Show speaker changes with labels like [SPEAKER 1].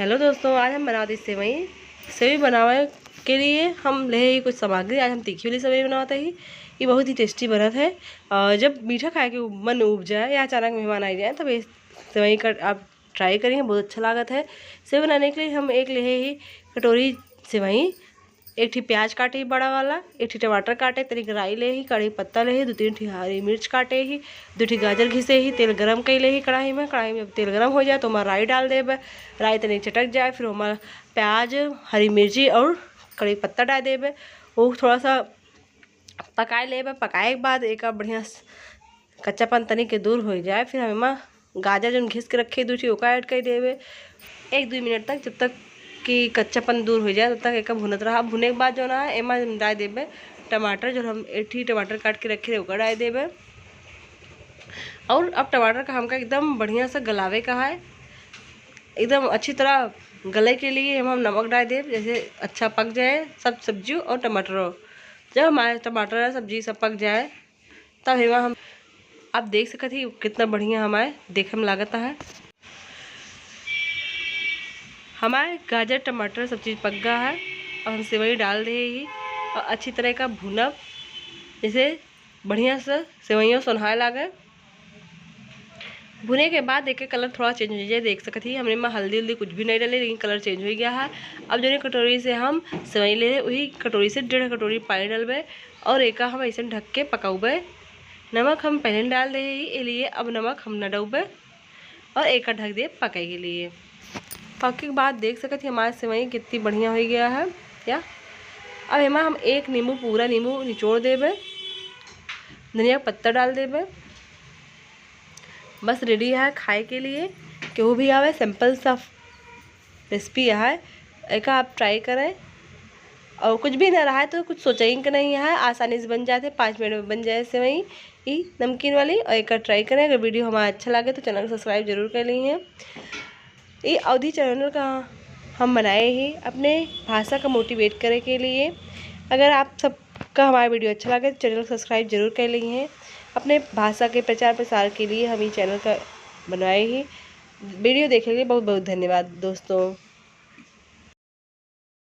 [SPEAKER 1] Hello दोस्तों, आज हम बनाते सेवई। सेवई बनावे के लिए हम ले ही कुछ सामग्री। आज हम तीखी वाली सेवई बनाते ही। ये बहुत ही टेस्टी बनत है। जब मीठा खाए के मन उब जाए या अचानक मेहमान आ जाए तब ये सेवई का आप ट्राई करेंगे, बहुत अच्छा लागत है। सेवई बनाने के लिए हम एक ले ही कटोरी सेवई, एक ठी प्याज काटे ही बड़ा वाला, एक ठी टमाटर काटे, तनिक राई ले ही, कड़ी पत्ता ले ही, 2-3 ठी हरी मिर्च काटे ही, 2 ठी गाजर घिसे ही, तेल गरम कर ले ही कढ़ाई में जब तेल गरम हो जाए तो ओमा राई डाल देब। राई तनिक चटक जाए फिर ओमा प्याज, हरी मिर्ची और कड़ी पत्ता डाल देब। वो थोड़ा सा पकाए लेब। पकाए के बाद एक बढ़िया कच्चापन तनिक के दूर हो जाए फिर हम एमा गाजर जो घिस के रखे 2 ठी ओका ऐड कर देवे 1-2 मिनट तक, जब तक कि कच्चापन दूर हो जाए तब तक एक भुनत रहा। भुने के बाद जो ना एमा डाल देवे टमाटर, जो हम एक ठी टमाटर काट के रखे ओका डाल देवे। और अब टमाटर का हमका एकदम बढ़िया से गलावे का है। एकदम अच्छी तरह गले के लिए हम नमक डाल देव, जैसे अच्छा पक जाए सब सब्जी और टमाटर। जब हमारे टमाटर सब्जी सब पक जाए तब एमा हम आप देख सकते ही कितना बढ़िया हमारे देखे में लागत है। हमारे गाजर टमाटर सब चीज़ पक गया है और हम सेवई डाल दे ही और अच्छी तरह का भुनब, जैसे बढ़िया से सेवइयों सोनहाए लागे। भुने के बाद देखे कलर थोड़ा चेंज हो जाए, देख सकते ही हमने में हल्दी कुछ भी नहीं डाले लेकिन कलर चेंज हो गया है। अब जो कटोरी से हम सेवई ले वही कटोरी से 1.5 कटोरी पानी डालबे और एक हम ऐसे ढक के पकाऊबे। नमक हम पहले डाल दे ही लिए, अब नमक हम न डालबे और एक ढक दे पकाए के लिए। पके के बाद देख सकते हमारे सेवई कितनी बढ़िया हो गया है। या अब एमा हम एक नींबू, पूरा नींबू निचोड़ देवे, धनिया पत्ता डाल देवे। बस रेडी है खाए के लिए। केहू भी आवे, सिंपल सा रेसिपी है, एक आप ट्राई करें। और कुछ भी ना रहा है तो कुछ सोचेंगे कि नहीं है, आसानी से बन जाते, 5 मिनट में बन जाए सेवई ई नमकीन वाली। और एक ट्राई करें। अगर वीडियो हमारा अच्छा लगे तो चैनल को सब्सक्राइब जरूर कर लीजिए। ये अवधि चैनल का हम बनाए ही अपने भाषा का मोटिवेट करे के लिए। अगर आप सबका हमारा वीडियो अच्छा लगे तो चैनल को सब्सक्राइब जरूर कर लीजिए। अपने भाषा के प्रचार प्रसार के लिए हम ये चैनल का बनाए ही। वीडियो देखने के लिए बहुत बहुत धन्यवाद दोस्तों।